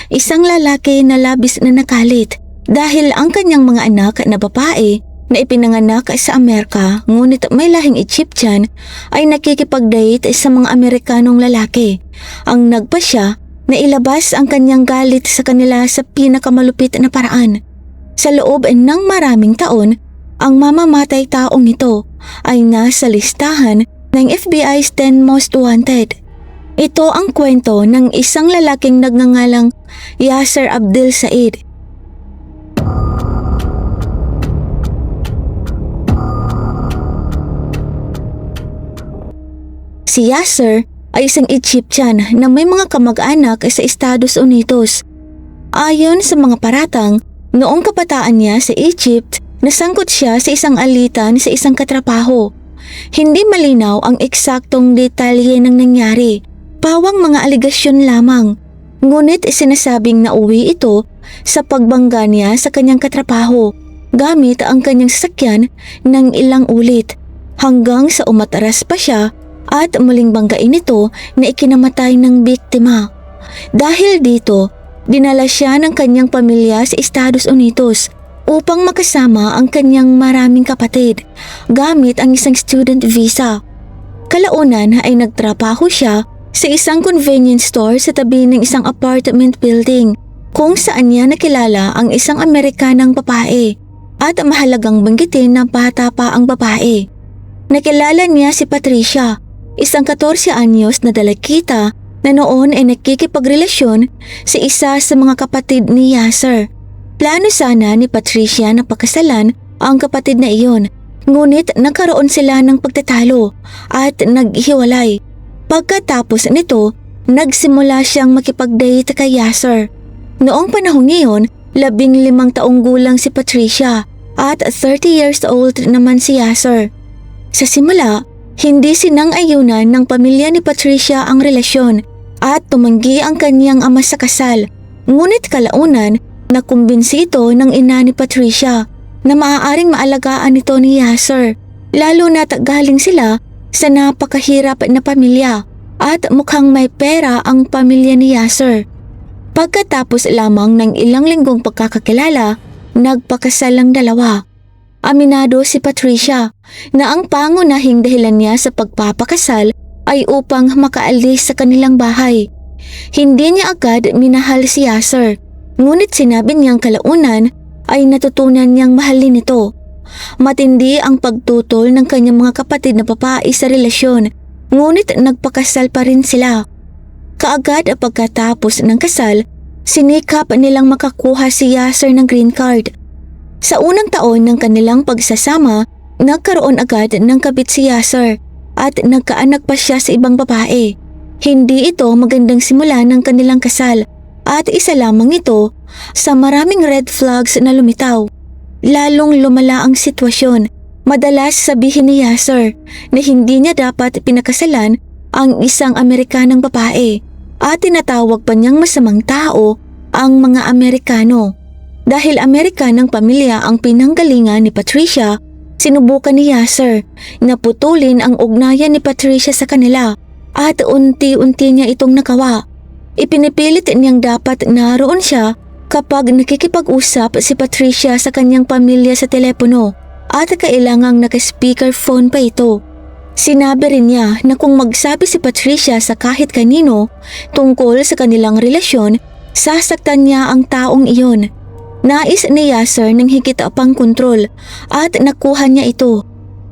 isang lalaki na labis na nakalit dahil ang kanyang mga anak na babae na ipinanganak sa Amerika ngunit may lahing Egyptian ay nakikipag-date sa mga Amerikanong lalaki. Ang nagpasya na ilabas ang kanyang galit sa kanila sa pinakamalupit na paraan. Sa loob ng maraming taon, ang mamamatay taong ito ay nasa listahan ng FBI's 10 Most Wanted. Ito ang kwento ng isang lalaking nagngangalang Yasser Abdel Said. Si Yasser ay isang Egyptian na may mga kamag-anak sa Estados Unidos. Ayon sa mga paratang, noong kabataan niya sa Egypt, nasangkot siya sa isang alitan sa isang katrabaho. Hindi malinaw ang eksaktong detalye ng nangyari, pawang mga aligasyon lamang. Ngunit sinasabing nauwi ito sa pagbangga niya sa kanyang katrabaho gamit ang kanyang sasakyan ng ilang ulit hanggang sa umataras pa siya at muling banggain ito na ikinamatay ng biktima. Dahil dito, dinala siya ng kanyang pamilya sa Estados Unidos upang makasama ang kanyang maraming kapatid gamit ang isang student visa. Kalaunan ay nagtrabaho siya sa isang convenience store sa tabi ng isang apartment building kung saan niya nakilala ang isang Amerikanang babae at mahalagang banggitin na bata pa ang babae. Nakilala niya si Patricia, isang 14 anyos na dalagita na noon ay nakikipagrelasyon sa isa sa mga kapatid ni Yasser. Plano sana ni Patricia na pakasalan ang kapatid na iyon, ngunit nagkaroon sila ng pagtatalo at naghiwalay. Pagkatapos nito, nagsimula siyang makipag-date kay Yasser. Noong panahong iyon, 15 taong gulang si Patricia at 30 years old naman si Yasser. Sa simula, hindi sinang-ayunan ng pamilya ni Patricia ang relasyon at tumanggi ang kanyang ama sa kasal. Ngunit kalaunan, nakumbinsi ito ng ina ni Patricia na maaaring maalagaan ito ni Yasser, lalo na't galing sila sa napakahirap na pamilya at mukhang may pera ang pamilya ni Yasser. Pagkatapos lamang ng ilang linggong pagkakakilala, nagpakasal ang dalawa. Aminado si Patricia na ang pangunahing dahilan niya sa pagpapakasal ay upang makaalis sa kanilang bahay. Hindi niya agad minahal si Yasser, ngunit sinabi niyang kalaunan ay natutunan niyang mahalin ito. Matindi ang pagtutol ng kanyang mga kapatid na babae sa relasyon, ngunit nagpakasal pa rin sila. Kaagad pagkatapos ng kasal, sinikap nilang makakuha si Yasser ng green card. Sa unang taon ng kanilang pagsasama, nagkaroon agad ng kabit si Yasser at nagkaanak pa siya sa ibang babae. Hindi ito magandang simula ng kanilang kasal at isa lamang ito sa maraming red flags na lumitaw. Lalong lumala ang sitwasyon. Madalas sabihin ni Yasser na hindi niya dapat pinakasalan ang isang Amerikanang babae at tinatawag pa niyang masamang tao ang mga Amerikano. Dahil Amerikanang pamilya ang pinanggalingan ni Patricia, sinubukan ni Yasser na putulin ang ugnayan ni Patricia sa kanila at unti-unti niya itong nagawa. Ipinipilit niyang dapat naroon siya kapag nakikipag-usap si Patricia sa kanyang pamilya sa telepono at kailangang naka-speakerphone pa ito. Sinabi rin niya na kung magsabi si Patricia sa kahit kanino tungkol sa kanilang relasyon, sasaktan niya ang taong iyon. Nais ni Yasser ng higit pang kontrol at nakuha niya ito.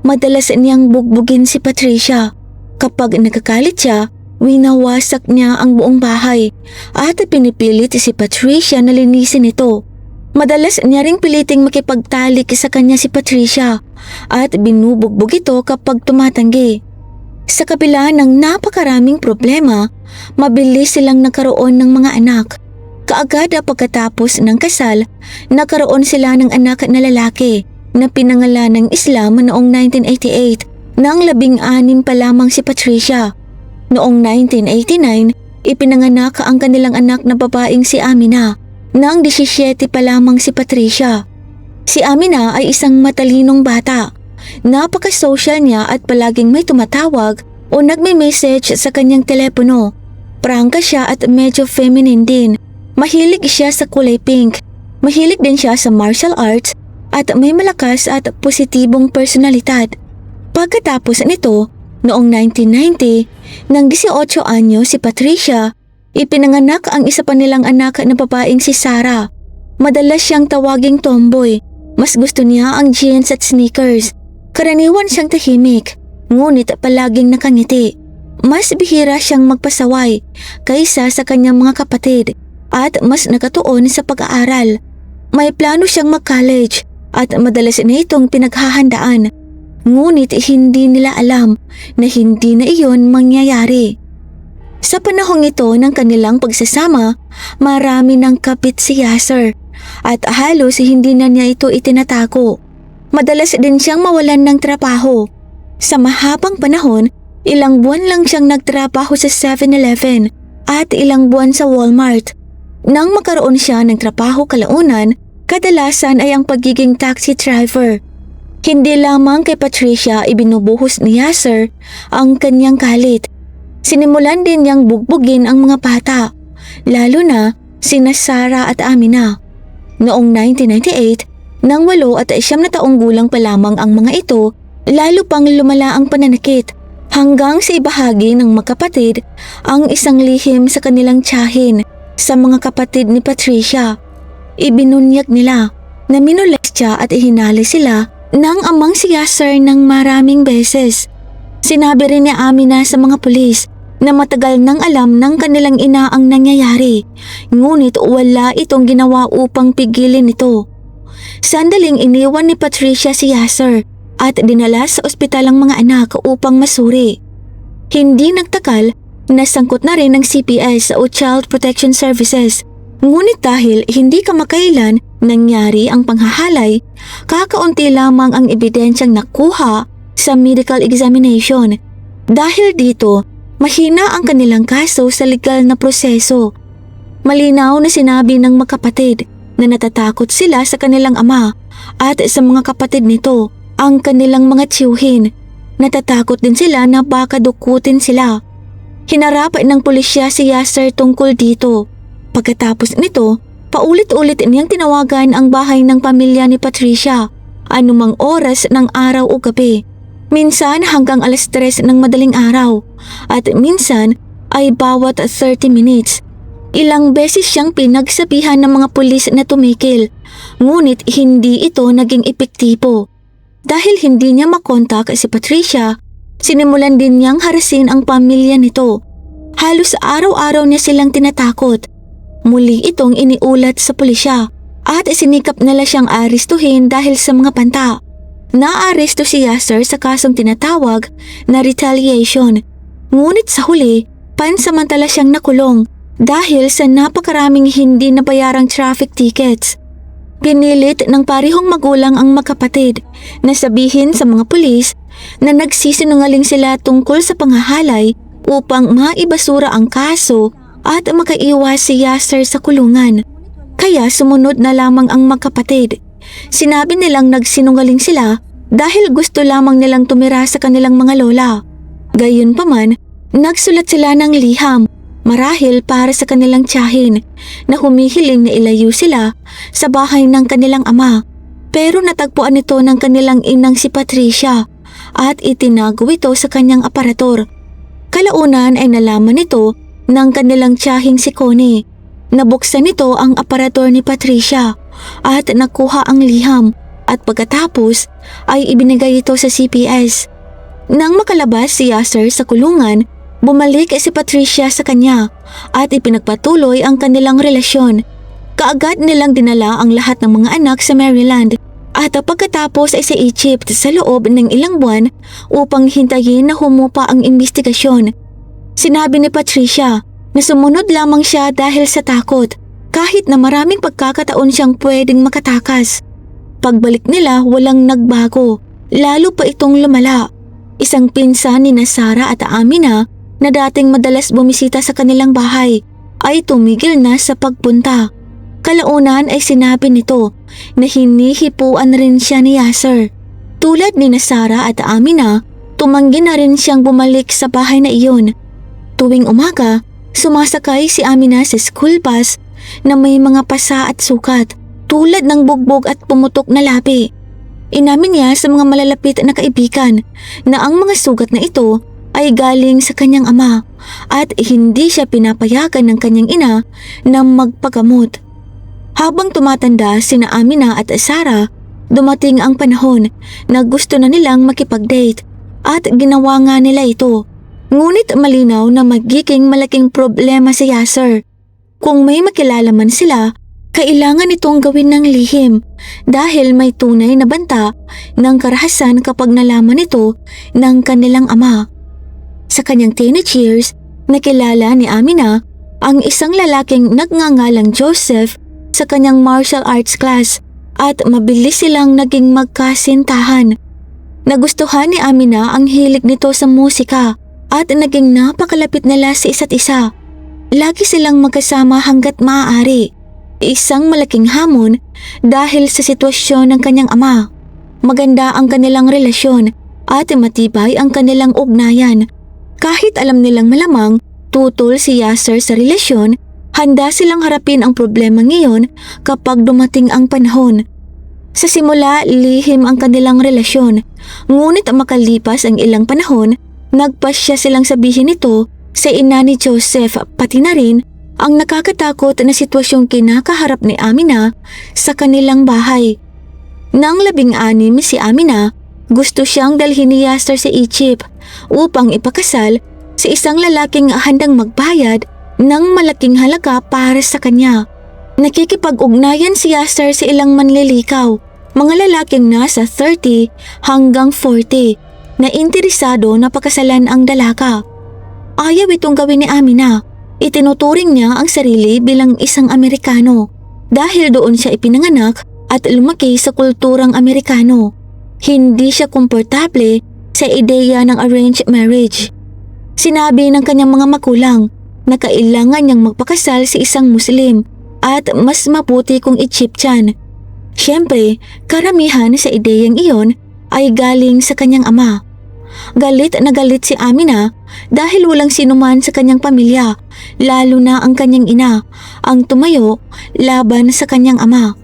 Madalas niyang bugbugin si Patricia. Kapag nagkakalit siya, winawasak niya ang buong bahay at pinipilit si Patricia na linisin ito. Madalas niya ring piliting makipagtalik sa kanya si Patricia at binubugbog ito kapag tumatanggi. Sa kabila ng napakaraming problema, mabilis silang nagkaroon ng mga anak. Kaagad pagkatapos ng kasal, nagkaroon sila ng anak na lalaki na pinangalan ng Islam noong 1988 nang 16 pa lamang si Patricia. Noong 1989, ipinanganak ang kanilang anak na babaeng si Amina nang 17 pa lamang si Patricia. Si Amina ay isang matalinong bata. Napaka-social niya at palaging may tumatawag o nagme-message sa kanyang telepono. Prangka siya at medyo feminine din. Mahilig siya sa kulay pink. Mahilig din siya sa martial arts at may malakas at positibong personalidad. Pagkatapos nito, noong 1990, ng 18 anyo si Patricia, ipinanganak ang isa pa nilang anak na babaeng si Sarah. Madalas siyang tawaging tomboy. Mas gusto niya ang jeans at sneakers. Karaniwan siyang tahimik, ngunit palaging nakangiti. Mas bihira siyang magpasaway kaysa sa kanyang mga kapatid at mas nakatuon sa pag-aaral. May plano siyang mag-college at madalas na itong pinaghahandaan. Ngunit hindi nila alam na hindi na iyon mangyayari. Sa panahong ito ng kanilang pagsasama, marami ng kapit si Yasser at halos hindi na niya ito itinatago. Madalas din siyang mawalan ng trabaho. Sa mahabang panahon, ilang buwan lang siyang nagtrabaho sa 7-Eleven at ilang buwan sa Walmart. Nang magkaroon siya ng trabaho kalaunan, kadalasan ay ang pagiging taxi driver. Hindi lamang kay Patricia ibinubuhos ni Yasser ang kanyang galit. Sinimulan din niyang bugbugin ang mga bata, lalo na sina Sarah at Amina. Noong 1998, nang 8 at 9 na taong gulang pa lamang ang mga ito, lalo pang lumala ang pananakit hanggang sa ibahagi ng magkapatid ang isang lihim sa kanilang tiyahin sa mga kapatid ni Patricia. Ibinunyag nila na minules siya at ihinali sila ng amang si Yasser ng maraming beses. Sinabi rin ni Amina sa mga pulis na matagal nang alam ng kanilang ina ang nangyayari, ngunit wala itong ginawa upang pigilin ito. Sandaling iniwan ni Patricia si Yasser at dinala sa ospital ang mga anak upang masuri. Hindi nagtagal, nasangkot na rin ng CPS o Child Protection Services. Ngunit dahil hindi kamakailan nangyari ang panghahalay, kakaunti lamang ang ebidensyang nakuha sa medical examination. Dahil dito, mahina ang kanilang kaso sa legal na proseso. Malinaw na sinabi ng magkapatid na natatakot sila sa kanilang ama at sa mga kapatid nito, ang kanilang mga tiyuhin. Natatakot din sila na baka dukutin sila. Hinarap ng pulisya si Yasser tungkol dito. Pagkatapos nito, paulit-ulit niyang tinawagan ang bahay ng pamilya ni Patricia, anumang oras ng araw o gabi. Minsan hanggang alas 3 ng madaling araw at minsan ay bawat 30 minutes. Ilang beses siyang pinagsabihan ng mga pulis na tumikil, ngunit hindi ito naging epektibo. Dahil hindi niya makontak si Patricia, sinimulan din niyang harasin ang pamilya nito. Halos araw-araw niya silang tinatakot. Muli itong iniulat sa pulisya at sinikap nila siyang arestuhin dahil sa mga panta. Naaresto si Yasser sa kasong tinatawag na retaliation. Ngunit sa huli, pansamantala siyang nakulong dahil sa napakaraming hindi nabayarang traffic tickets. Pinilit ng parehong magulang ang magkapatid na sabihin sa mga pulis na nagsisinungaling sila tungkol sa panghahalay upang maibasura ang kaso at makaiwas si Yasser sa kulungan. Kaya sumunod na lamang ang magkapatid. Sinabi nilang nagsinungaling sila dahil gusto lamang nilang tumira sa kanilang mga lola. Gayunpaman, nagsulat sila ng liham, marahil para sa kanilang tiyahin, na humihiling na ilayo sila sa bahay ng kanilang ama. Pero natagpuan ito ng kanilang inang si Patricia at itinago ito sa kanyang aparator. Kalaunan ay nalaman nito ng kanilang tiyahing si Connie. Nabuksan nito ang aparador ni Patricia at nakuha ang liham at pagkatapos ay ibinigay ito sa CPS. Nang makalabas si Yasser sa kulungan, bumalik si Patricia sa kanya at ipinagpatuloy ang kanilang relasyon. Kaagad nilang dinala ang lahat ng mga anak sa Maryland at pagkatapos ay sa Egypt sa loob ng ilang buwan upang hintayin na humupa ang investigasyon. Sinabi ni Patricia na sumunod lamang siya dahil sa takot kahit na maraming pagkakataon siyang pwedeng makatakas. Pagbalik nila walang nagbago, lalo pa itong lumala. Isang pinsan ni Sarah at Amina na dating madalas bumisita sa kanilang bahay ay tumigil na sa pagpunta. Kalaunan ay sinabi nito na hinihipuan rin siya ni Yasser. Tulad ni Sarah at Amina, tumanggi na rin siyang bumalik sa bahay na iyon. Tuwing umaga, sumasakay si Amina sa school bus na may mga pasa at sukat tulad ng bugbog at pumutok na labi. Inamin niya sa mga malalapit na kaibigan na ang mga sugat na ito ay galing sa kanyang ama at hindi siya pinapayagan ng kanyang ina na magpagamot. Habang tumatanda sina Amina at Sarah, dumating ang panahon na gusto na nilang makipag-date at ginawa nga nila ito. Ngunit malinaw na magiging malaking problema si Yasser. Kung may makilala man sila, kailangan itong gawin ng lihim dahil may tunay na banta ng karahasan kapag nalaman ito ng kanilang ama. Sa kanyang teenage years, nakilala ni Amina ang isang lalaking nagngangalang Joseph sa kanyang martial arts class at mabilis silang naging magkasintahan. Nagustuhan ni Amina ang hilig nito sa musika at naging napakalapit nila sa isa't isa. Lagi silang magkasama hanggat maaari. Isang malaking hamon dahil sa sitwasyon ng kanyang ama. Maganda ang kanilang relasyon at matibay ang kanilang ugnayan. Kahit alam nilang malamang tutol si Yasser sa relasyon, handa silang harapin ang problema ngayon kapag dumating ang panahon. Sa simula, lihim ang kanilang relasyon. Ngunit makalipas ang ilang panahon, nagpasya silang sabihin ito sa ina ni Joseph pati na rin ang nakakatakot na sitwasyong kinakaharap ni Amina sa kanilang bahay. Nang 16 si Amina, gusto siyang dalhin ni Yasser sa Egypt upang ipakasal sa isang lalaking handang magbayad ng malaking halaga para sa kanya. Nakikipag-ugnayan si Yasser sa ilang manlilikaw, mga lalaking nasa 30 hanggang 40 na interesado na pakasalan ang dalaga. Ayaw itong gawin ni Amina. Itinuturing niya ang sarili bilang isang Amerikano dahil doon siya ipinanganak at lumaki sa kulturang Amerikano. Hindi siya komportable sa ideya ng arranged marriage. Sinabi ng kanyang mga magulang na kailangan niyang magpakasal sa isang Muslim at mas mabuti kung Egyptian. Siyempre, karamihan sa ideyang iyon ay galing sa kanyang ama. Galit na galit si Amina dahil walang sinuman sa kanyang pamilya, lalo na ang kanyang ina, ang tumayo laban sa kanyang ama.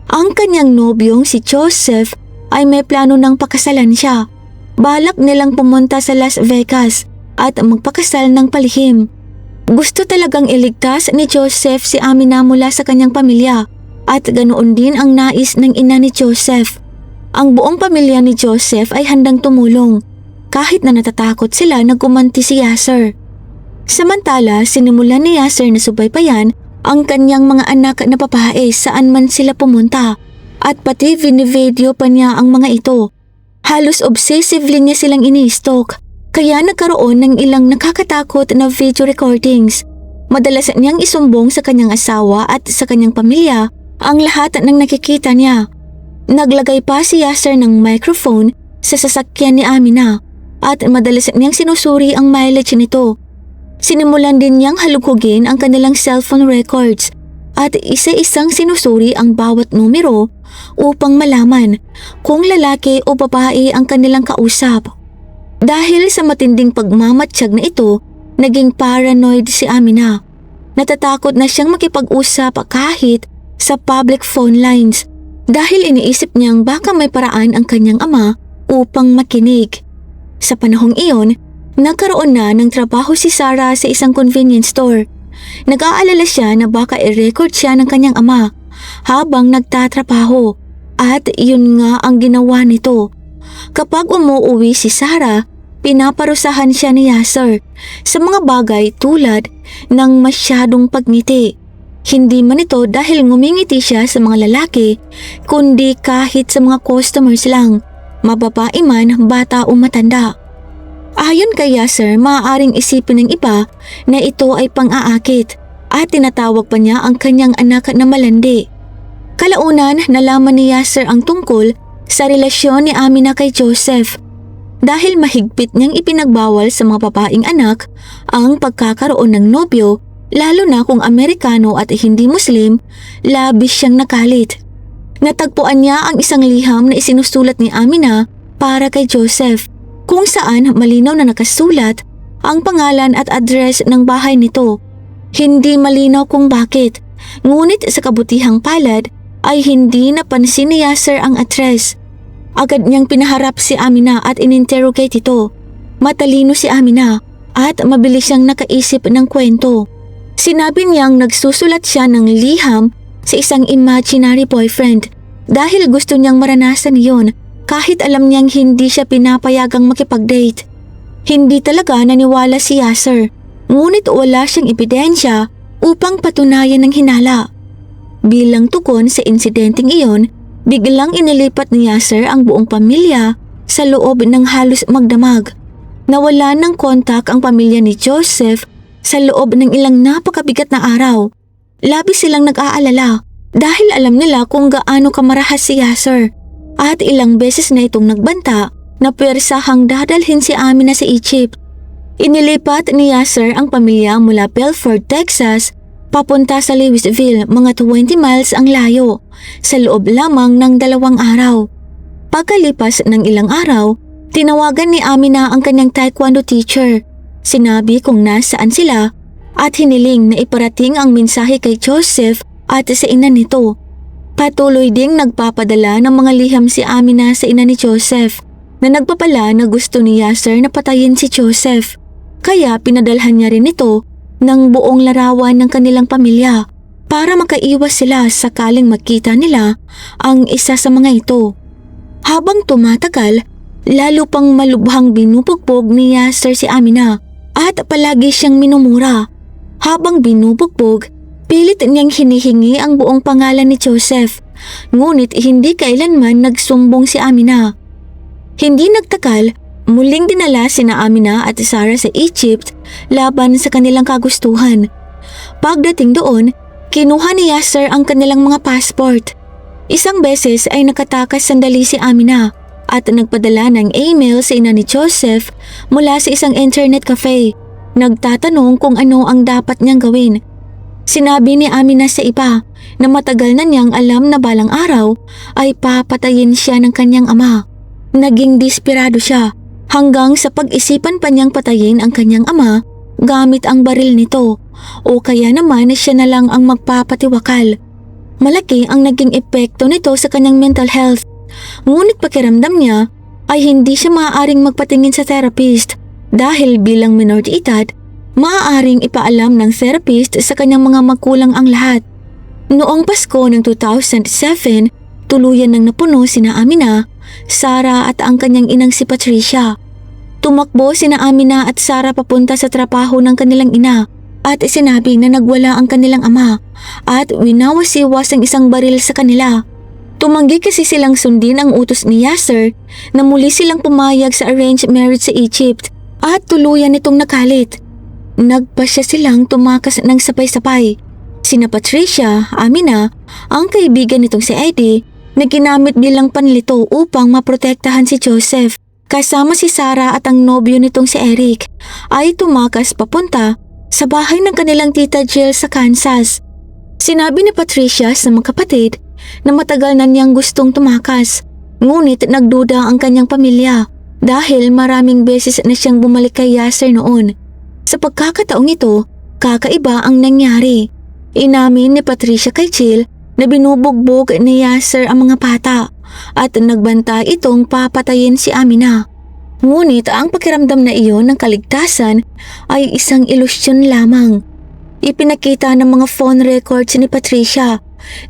Ang kanyang nobyong si Joseph ay may plano ng pakasalan siya. Balak nilang pumunta sa Las Vegas at magpakasal ng palihim. Gusto talagang iligtas ni Joseph si Amina mula sa kanyang pamilya at ganoon din ang nais ng ina ni Joseph. Ang buong pamilya ni Joseph ay handang tumulong kahit na natatakot sila na gumanti si Yasser. Samantala, sinimulan ni Yasser na subaybayan ang kanyang mga anak na babae saan man sila pumunta at pati vinivideo pa niya ang mga ito. Halos obsessively niya silang ini-stalk kaya nagkaroon ng ilang nakakatakot na video recordings. Madalas niyang isumbong sa kanyang asawa at sa kanyang pamilya ang lahat ng nakikita niya. Naglagay pa si Yasser ng microphone sa sasakyan ni Amina at madalas niyang sinusuri ang mileage nito. Sinimulan din niyang halugugin ang kanilang cellphone records at isa-isang sinusuri ang bawat numero upang malaman kung lalaki o babae ang kanilang kausap. Dahil sa matinding pagmamatsyag na ito, naging paranoid si Amina. Natatakot na siyang makipag-usap kahit sa public phone lines dahil iniisip niyang baka may paraan ang kanyang ama upang makinig. Sa panahong iyon, nagkaroon na ng trabaho si Sarah sa isang convenience store. Nag-aalala siya na baka i-record siya ng kanyang ama habang nagtatrabaho at yun nga ang ginawa nito. Kapag umuuwi si Sarah, pinaparusahan siya ni Yasser sa mga bagay tulad ng masyadong pagngiti. Hindi man ito dahil ngumingiti siya sa mga lalaki, kundi kahit sa mga customers lang, mababae man, bata o matanda. Ayon kay Yasser, maaaring isipin ng iba na ito ay pang-aakit at tinatawag pa niya ang kanyang anak na malandi. Kalaunan, nalaman ni Yasser ang tungkol sa relasyon ni Amina kay Joseph. Dahil mahigpit niyang ipinagbawal sa mga babaeng anak ang pagkakaroon ng nobyo, lalo na kung Amerikano at hindi Muslim, labis siyang nakalit. Natagpuan niya ang isang liham na isinusulat ni Amina para kay Joseph, kung saan malinaw na nakasulat ang pangalan at address ng bahay nito. Hindi malinaw kung bakit, Ngunit sa kabutihang palad ay hindi napansin ni Yasser ang address. Agad niyang pinaharap si Amina at ininterrogate ito. Matalino si Amina at mabilis siyang nakaisip ng kwento. Sinabi niyang nagsusulat siya ng liham sa isang imaginary boyfriend dahil gusto niyang maranasan iyon kahit alam niyang hindi siya pinapayagang makipag-date. Hindi talaga naniwala si Yasser, ngunit wala siyang ebidensya upang patunayan ng hinala. Bilang tugon sa insidenteng iyon, biglang inilipat ni Yasser ang buong pamilya sa loob ng halos magdamag. Nawala ng kontak ang pamilya ni Joseph sa loob ng ilang napakabigat na araw. Labis silang nag-aalala dahil alam nila kung gaano kamarahas si Yasser at ilang beses na itong nagbanta na pwersahang dadalhin si Amina sa Egypt. Inilipat ni Yasser ang pamilya mula Belfort, Texas papunta sa Louisville, mga 20 miles ang layo, sa loob lamang ng 2 araw. Pagkalipas ng ilang araw, tinawagan ni Amina ang kanyang taekwondo teacher. Sinabi kung nasaan sila at hiniling na iparating ang mensahe kay Joseph at sa ina nito. Patuloy ding nagpapadala ng mga liham si Amina sa ina ni Joseph na nagpapala na gusto ni Yasser na patayin si Joseph. Kaya pinadalhan niya rin ito ng buong larawan ng kanilang pamilya para makaiwas sila sakaling makita nila ang isa sa mga ito. Habang tumatagal, lalo pang malubhang binubugbog ni Yasser si Amina at palagi siyang minumura. Habang binubugbog, pilit niyang hinihingi ang buong pangalan ni Joseph, ngunit hindi kailanman nagsumbong si Amina. Hindi nagtagal, muling dinala sina Amina at Sarah sa Egypt laban sa kanilang kagustuhan. Pagdating doon, kinuha ni Yasser ang kanilang mga passport. Isang beses ay nakatakas sandali si Amina at nagpadala ng email sa ina ni Joseph mula sa isang internet cafe. Nagtatanong kung ano ang dapat niyang gawin. Sinabi ni Amina sa iba na matagal na niyang alam na balang araw ay papatayin siya ng kanyang ama. Naging desperado siya hanggang sa pag-isipan pa niyang patayin ang kanyang ama gamit ang baril nito o kaya naman siya na lang ang magpapatiwakal. Malaki ang naging epekto nito sa kanyang mental health. Ngunit pakiramdam niya ay hindi siya maaaring magpatingin sa therapist dahil bilang minor de edad, maaaring ipaalam ng therapist sa kanyang mga magulang ang lahat. Noong Pasko ng 2007, tuluyan nang napuno sina Amina, Sarah at ang kanyang inang si Patricia. Tumakbo sina Amina at Sarah papunta sa trabaho ng kanilang ina at sinabi na nagwala ang kanilang ama at winawasiwas ang isang baril sa kanila. Tumanggi kasi silang sundin ang utos ni Yasser na muli silang pumayag sa arranged marriage sa Egypt at tuluyan nitong nakalit. Nagpasya silang tumakas ng sabay-sabay. Sina Patricia, Amina, ang kaibigan nitong si Eddie na ginamit bilang panlito upang maprotektahan si Joseph. Kasama si Sarah at ang nobyo nitong si Eric ay tumakas papunta sa bahay ng kanilang tita Jill sa Kansas. Sinabi ni Patricia sa mga kapatid na matagal na niyang gustong tumakas, ngunit nagduda ang kanyang pamilya dahil maraming beses na siyang bumalik kay Yasser noon. Sa pagkakataong ito, kakaiba ang nangyari. Inamin ni Patricia kay Jill na binubugbog ni Yasser ang mga bata at nagbanta itong papatayin si Amina. Ngunit ang pakiramdam na iyon ng kaligtasan ay isang ilusyon lamang. Ipinakita ng mga phone records ni Patricia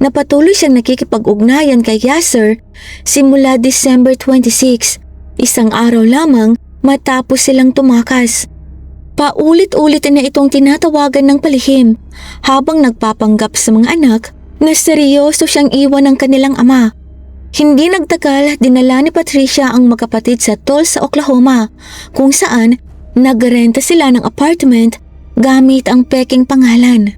na patuloy siyang nakikipag-ugnayan kay Yasser simula December 26, isang araw lamang matapos silang tumakas. Paulit-ulit na itong tinatawagan ng palihim habang nagpapanggap sa mga anak na seryoso siyang iwan ng kanilang ama. Hindi nagtagal, dinala ni Patricia ang magkapatid sa Tulsa, Oklahoma, kung saan nagrenta sila ng apartment gamit ang peking pangalan.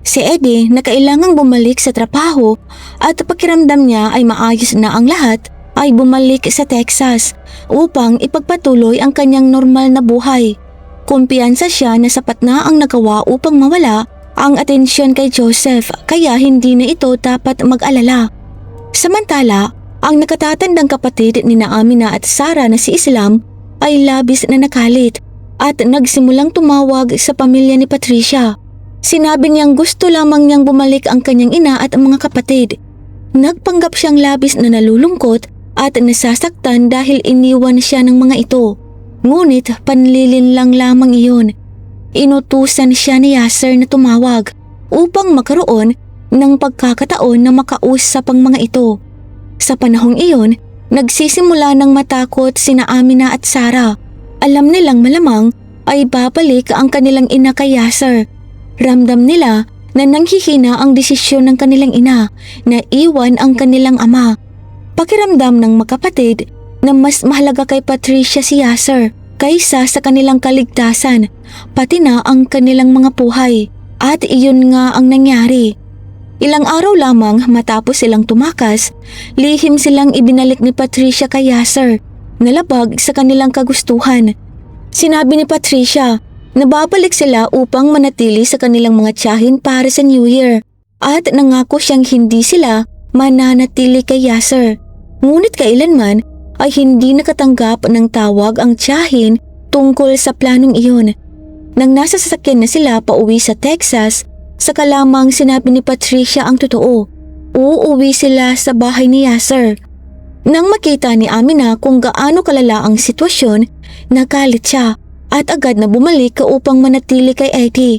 Si Eddie na kailangang bumalik sa trabaho at pakiramdam niya ay maayos na ang lahat ay bumalik sa Texas upang ipagpatuloy ang kanyang normal na buhay. Kumpiyansa siya na sapat na ang nagawa upang mawala ang atensyon kay Joseph kaya hindi na ito dapat mag-alala. Samantala, ang nakatatandang kapatid ni Amina at Sarah na si Islam ay labis na nakalit at nagsimulang tumawag sa pamilya ni Patricia. Sinabi niyang gusto lamang niyang bumalik ang kanyang ina at ang mga kapatid. Nagpanggap siyang labis na nalulungkot at nasasaktan dahil iniwan siya ng mga ito. Ngunit panlilin lang lamang iyon. Inutusan siya ni Yasser na tumawag upang magkaroon ng pagkakataon na makausap ang mga ito. Sa panahong iyon, nagsisimula ng matakot sina Amina at Sarah. Alam nilang malamang ay babalik ang kanilang ina kay Yasser. Ramdam nila na nanghihina ang desisyon ng kanilang ina na iwan ang kanilang ama. Pakiramdam ng magkapatid na mas mahalaga kay Patricia si Yasser kaysa sa kanilang kaligtasan, pati na ang kanilang mga buhay. At iyon nga ang nangyari. Ilang araw lamang matapos silang tumakas, lihim silang ibinalik ni Patricia kay Yasser, nalabag sa kanilang kagustuhan. Sinabi ni Patricia na babalik sila upang manatili sa kanilang mga tiyahin para sa New Year at nangako siyang hindi sila mananatili kay Yasser. Ngunit kailanman ay hindi nakatanggap ng tawag ang tiyahin tungkol sa planong iyon. Nang nasa sasakyan na sila pauwi sa Texas, saka lamang sinabi ni Patricia ang totoo. Uuwi sila sa bahay ni Yasser. Nang makita ni Amina kung gaano kalala ang sitwasyon, nagalit siya at agad na bumalik upang manatili kay Eddie.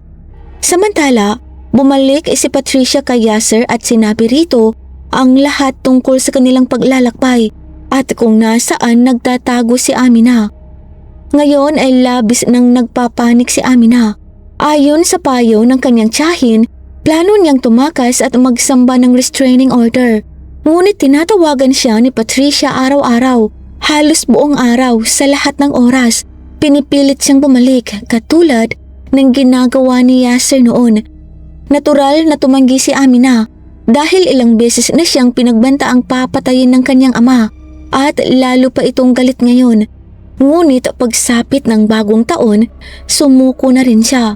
Samantala, bumalik si Patricia kay Yasser at sinabi rito ang lahat tungkol sa kanilang paglalakbay at kung nasaan nagtatago si Amina. Ngayon ay labis nang nagpapanik si Amina. Ayon sa payo ng kanyang tiyahin, plano niyang tumakas at magsamba ng restraining order. Ngunit tinatawagan siya ni Patricia araw-araw, halos buong araw sa lahat ng oras. Pinipilit siyang bumalik katulad ng ginagawa ni Yasser noon. Natural na tumanggi si Amina dahil ilang beses na siyang pinagbanta ang papatayin ng kanyang ama at lalo pa itong galit ngayon. Ngunit pagsapit ng bagong taon, sumuko na rin siya.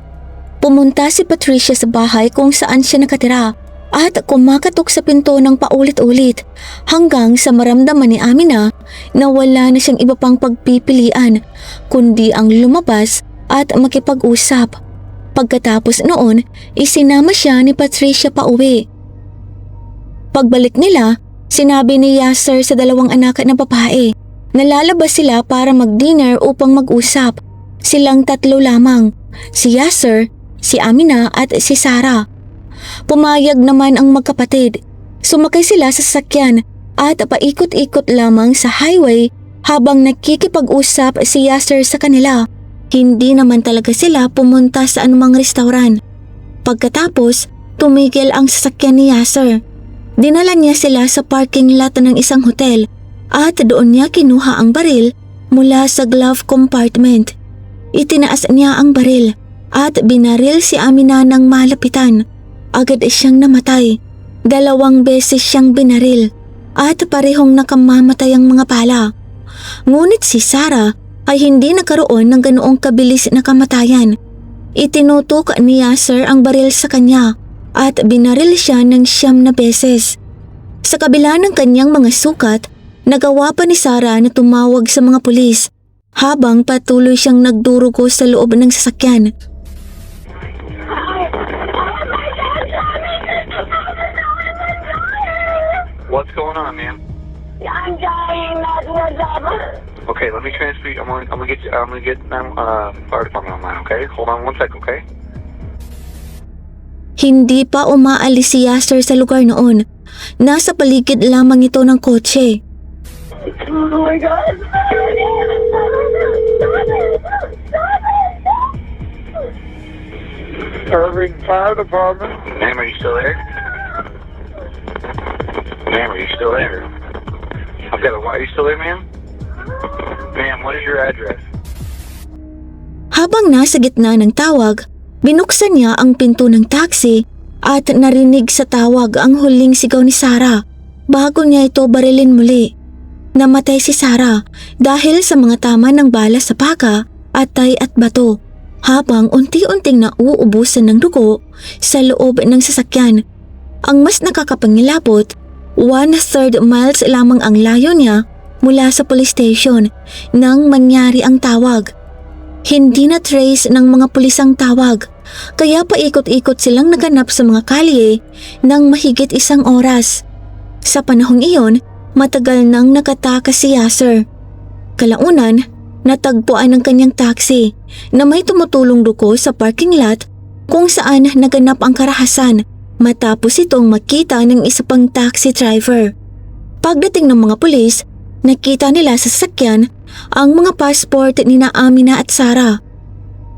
Pumunta si Patricia sa bahay kung saan siya nakatira at kumakatok sa pinto ng paulit-ulit hanggang sa maramdaman ni Amina na wala na siyang iba pang pagpipilian kundi ang lumabas at makipag-usap. Pagkatapos noon, isinama siya ni Patricia pauwi. Pagbalik nila, sinabi ni Yasser sa dalawang anak na babae na lalabas sila para mag-dinner upang mag-usap. Silang tatlo lamang, si Yasser, si Amina at si Sarah. Pumayag naman ang magkapatid. Sumakay sila sa sasakyan at paikot-ikot lamang sa highway habang nakikipag-usap si Yasser sa kanila. Hindi naman talaga sila pumunta sa anumang restaurant. Pagkatapos, tumigil ang sasakyan ni Yasser. Dinala niya sila sa parking lot ng isang hotel at doon niya kinuha ang baril mula sa glove compartment. Itinaas niya ang baril at binaril si Amina ng malapitan. Agad siyang namatay. 2 beses siyang binaril at parehong nakamamatay ang mga pala. Ngunit si Sarah ay hindi nagkaroon ng ganoong kabilis na kamatayan. Itinutok ni Yasser ang baril sa kanya at binaril siya ng 9 beses. Sa kabila ng kanyang mga sukat, nagawa pa ni Sarah na tumawag sa mga pulis habang patuloy siyang nagdurugo sa loob ng sasakyan. What's going on, man? I'm dying, that's what's up. Okay, let me transfer you. I'm gonna get fire department online. Okay, hold on 1 sec. Okay. Hindi pa umaalis si Yasser sa lugar noon. Nasa paligid lamang ito ng kotse. Oh my God. Irving Fire Department. Ma'am, are you still there? Ma'am, are you still there? Are you still there, ma'am? Ma'am, what is your address? Habang nasa gitna ng tawag, binuksan niya ang pinto ng taxi at narinig sa tawag ang huling sigaw ni Sarah bago niya ito barilin muli. Namatay si Sarah dahil sa mga tama ng bala sa paka, atay at bato habang unti-unting nauubusan ng dugo sa loob ng sasakyan. Ang mas nakakapangilabot, 1/3 miles lamang ang layo niya mula sa police station nang mangyari ang tawag. Hindi na trace ng mga pulis ang tawag kaya paikot-ikot silang naganap sa mga kalye ng mahigit 1 oras. Sa panahong iyon, matagal nang nakatakas si Yasser. Kalaunan, natagpuan ng kanyang taxi na may tumutulong duko sa parking lot kung saan naganap ang karahasan matapos itong makita ng isa pang taxi driver. Pagdating ng mga pulis, nakita nila sa sasakyan ang mga passport ni na Amina at Sarah.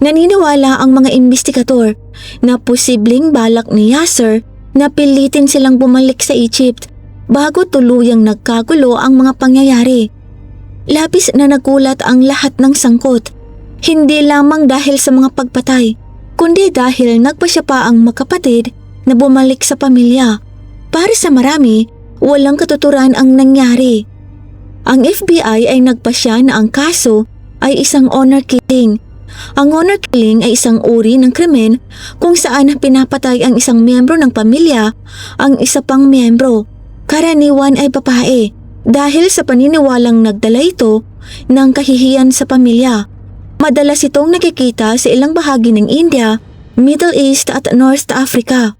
Naniniwala ang mga investigador na posibleng balak ni Yasser na pilitin silang bumalik sa Egypt bago tuluyang nagkagulo ang mga pangyayari. Labis na nagulat ang lahat ng sangkot, hindi lamang dahil sa mga pagpatay, kundi dahil nagpasya pa ang magkapatid na bumalik sa pamilya. Para sa marami, walang katuturan ang nangyari. Ang FBI ay nagpasya na ang kaso ay isang honor killing. Ang honor killing ay isang uri ng krimen kung saan pinapatay ang isang miyembro ng pamilya ang isa pang miyembro. Karaniwan ay babae dahil sa paniniwalang nagdala ito ng kahihiyan sa pamilya. Madalas itong nakikita sa ilang bahagi ng India, Middle East at North Africa.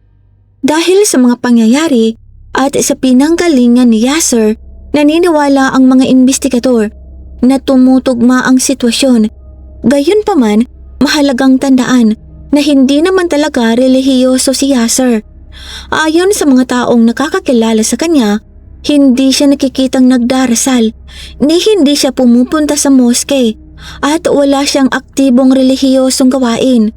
Dahil sa mga pangyayari at sa pinanggalingan ni Yasser, naniniwala ang mga investigador na tumutugma ang sitwasyon. Gayunpaman, mahalagang tandaan na hindi naman talaga relihiyoso si Yasser. Ayon sa mga taong nakakakilala sa kanya, hindi siya nakikitang nagdarasal, ni hindi siya pumupunta sa moske, at wala siyang aktibong relihiyosong gawain.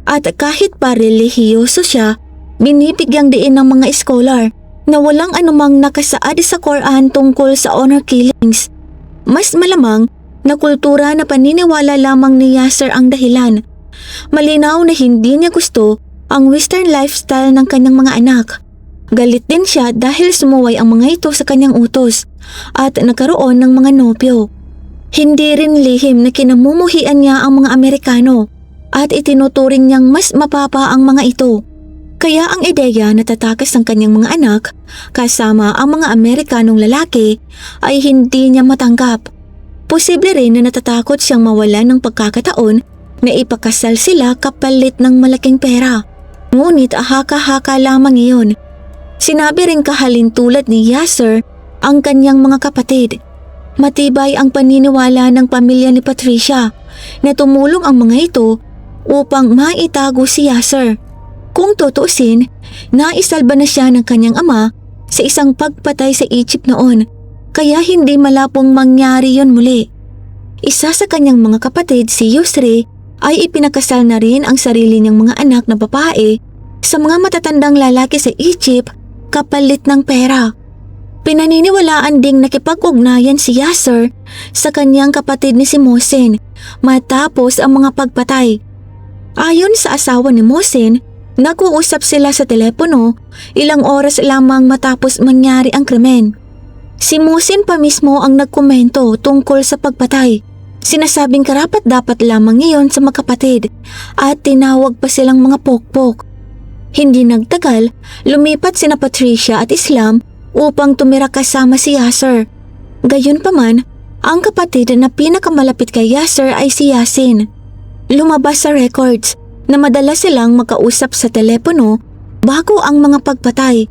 At kahit pa relihiyoso siya, binibigyang diin ng mga scholar na walang anumang nakasaad sa Quran tungkol sa honor killings. Mas malamang na kultura na paniniwala lamang ni Yasser ang dahilan. Malinaw na hindi niya gusto ang western lifestyle ng kanyang mga anak. Galit din siya dahil sumuway ang mga ito sa kanyang utos at nagkaroon ng mga nobyo. Hindi rin lihim na kinamumuhian niya ang mga Amerikano at itinuturing niyang mas mapapa ang mga ito. Kaya ang ideya na tatakas ang kanyang mga anak kasama ang mga Amerikanong lalaki ay hindi niya matanggap. Posible rin na natatakot siyang mawala ng pagkakataon na ipakasal sila kapalit ng malaking pera. Ngunit ahaka-haka lamang iyon. Sinabi rin kahalintulad ni Yasser ang kanyang mga kapatid. Matibay ang paniniwala ng pamilya ni Patricia na tumulong ang mga ito upang maitago si Yasser. Kung tutuusin, naisalba na siya ng kanyang ama sa isang pagpatay sa Egypt noon, kaya hindi malapong mangyari yon muli. Isa sa kanyang mga kapatid, si Yusri, ay ipinakasal na rin ang sarili niyang mga anak na babae sa mga matatandang lalaki sa Egypt kapalit ng pera. Pinaniniwalaan ding nakipag-ugnayan si Yasser sa kanyang kapatid ni si Mohsen matapos ang mga pagpatay. Ayon sa asawa ni Mohsen, nag-uusap sila sa telepono ilang oras lamang matapos mangyari ang krimen. Si Mohsen pa mismo ang nagkomento tungkol sa pagpatay. Sinasabing karapat-dapat lamang iyon sa magkapatid at tinawag pa silang mga pokpok. Hindi nagtagal, lumipat sina Patricia at Islam upang tumira kasama si Yasser. Gayunpaman, ang kapatid na pinakamalapit kay Yasser ay si Yasin. Lumabas sa records na madalas silang makausap sa telepono bago ang mga pagpatay.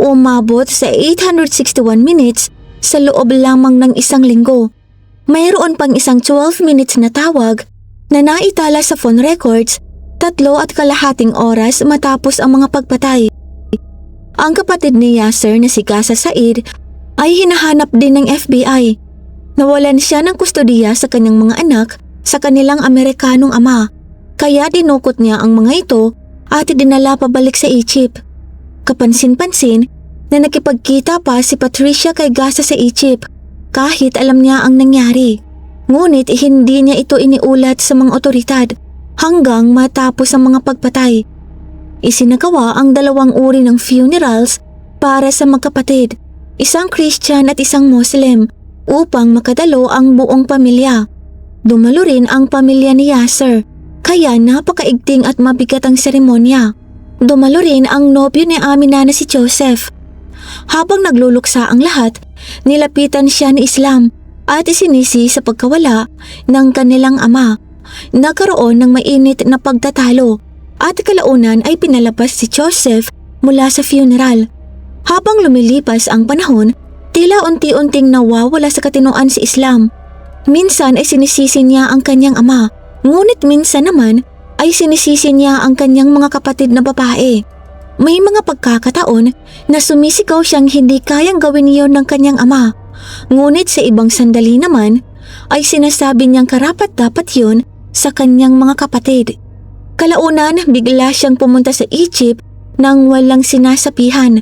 Umabot sa 861 minutes sa loob lamang ng 1 linggo. Mayroon pang isang 12 minutes na tawag na naitala sa phone records 3.5 oras matapos ang mga pagpatay. Ang kapatid ni Yasser na si Gaza Said ay hinahanap din ng FBI. Nawalan siya ng kustodiya sa kanyang mga anak sa kanilang Amerikanong ama, kaya dinukot niya ang mga ito at dinala pabalik sa Egypt. Kapansin-pansin na nakipagkita pa si Patricia kay Gaza sa Egypt kahit alam niya ang nangyari. Ngunit hindi niya ito iniulat sa mga otoridad hanggang matapos ang mga pagpatay. Isinagawa ang 2 uri ng funerals para sa magkapatid, isang Christian at isang Muslim, upang makadalo ang buong pamilya. Dumalo rin ang pamilya ni Yasser, kaya napakaigting at mabigat ang seremonya. Dumalo rin ang nobyo ni Amina na si Joseph. Habang nagluluksa ang lahat, nilapitan siya ni Islam at isinisi sa pagkawala ng kanilang ama. Nagkaroon ng mainit na pagtatalo at kalaunan ay pinalabas si Joseph mula sa funeral. Habang lumilipas ang panahon, tila unti-unting nawawala sa katinoan si Islam. Minsan ay sinisisi niya ang kanyang ama, ngunit minsan naman ay sinisisi niya ang kanyang mga kapatid na babae. May mga pagkakataon na sumisigaw siyang hindi kayang gawin iyon ng kanyang ama, ngunit sa ibang sandali naman ay sinasabi niyang karapat-dapat yun sa kanyang mga kapatid. Kalaunan, bigla siyang pumunta sa Egypt nang walang sinasapihan.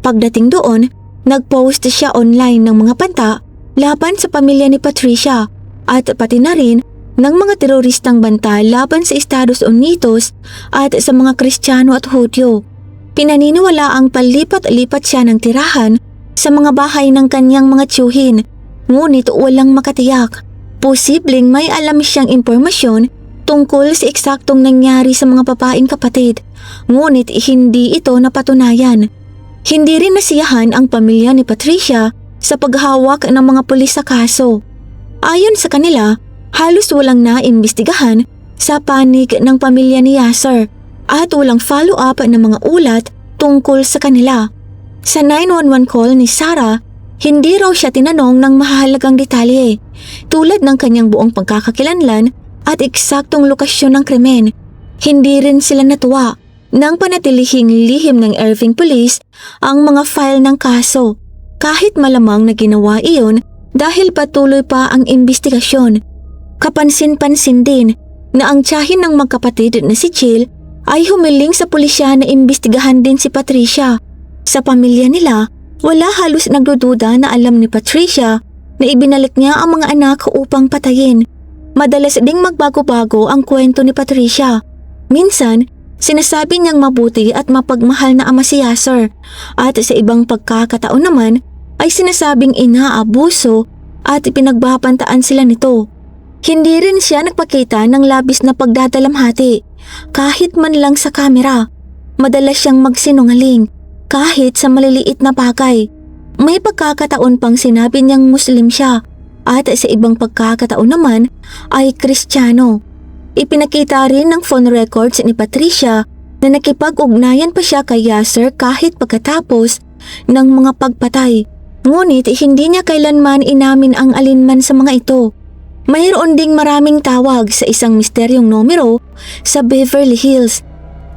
Pagdating doon, nag-post siya online ng mga panta laban sa pamilya ni Patricia at pati na rin ng mga teroristang banta laban sa Estados Unidos at sa mga Kristiyano at Hudyo. Pinaniniwala ang palipat-lipat siya ng tirahan sa mga bahay ng kanyang mga tiyuhin, ngunit walang makatiyak. Posibleng may alam siyang impormasyon tungkol sa eksaktong nangyari sa mga babaeng kapatid, ngunit hindi ito napatunayan. Hindi rin nasiyahan ang pamilya ni Patricia sa paghawak ng mga pulis sa kaso. Ayon sa kanila, halos walang naimbestigahan sa panig ng pamilya ni Yasser at walang follow-up ng mga ulat tungkol sa kanila. Sa 911 call ni Sarah, hindi raw siya tinanong ng mahalagang detalye tulad ng kanyang buong pagkakakilanlan at eksaktong lokasyon ng krimen. Hindi rin sila natuwa nang panatilihing lihim ng Irving Police ang mga file ng kaso, kahit malamang na ginawa iyon dahil patuloy pa ang imbestigasyon. Kapansin-pansin din na ang tiyahin ng magkapatid na si Jill ay humiling sa pulisya na imbestigahan din si Patricia. Sa pamilya nila, wala halos nagdududa na alam ni Patricia na ibinalik niya ang mga anak upang patayin. Madalas ding magbago-bago ang kwento ni Patricia. Minsan, sinasabi niyang mabuti at mapagmahal na ama si Yasser, at sa ibang pagkakataon naman ay sinasabing inaabuso at pinagbabantaan sila nito. Hindi rin siya nagpakita ng labis na pagdadalamhati kahit man lang sa kamera. Madalas siyang magsinungaling kahit sa maliliit na bagay. May pagkakataon pang sinabi niyang Muslim siya at sa ibang pagkakataon naman ay Kristiyano. Ipinakita rin ng phone records ni Patricia na nakipag-ugnayan pa siya kay Yasser kahit pagkatapos ng mga pagpatay. Ngunit hindi niya kailanman inamin ang alinman sa mga ito. Mayroon ding maraming tawag sa isang misteryong numero sa Beverly Hills,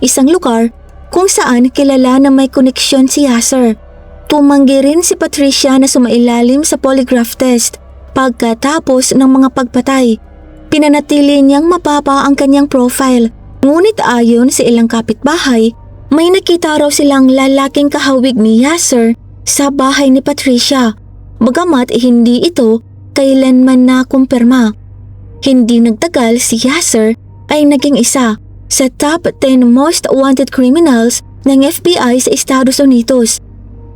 isang lugar kung saan kilala na may koneksyon si Yasser. Tumanggi rin si Patricia na sumailalim sa polygraph test pagkatapos ng mga pagpatay. Pinanatili niyang mababa ang kanyang profile, ngunit ayon sa ilang kapitbahay, may nakita raw silang lalaking kahawig ni Yasser sa bahay ni Patricia, bagamat hindi ito kailanman nakumpirma. Hindi nagtagal si Yasser ay naging isa sa top 10 most wanted criminals ng FBI sa Estados Unidos.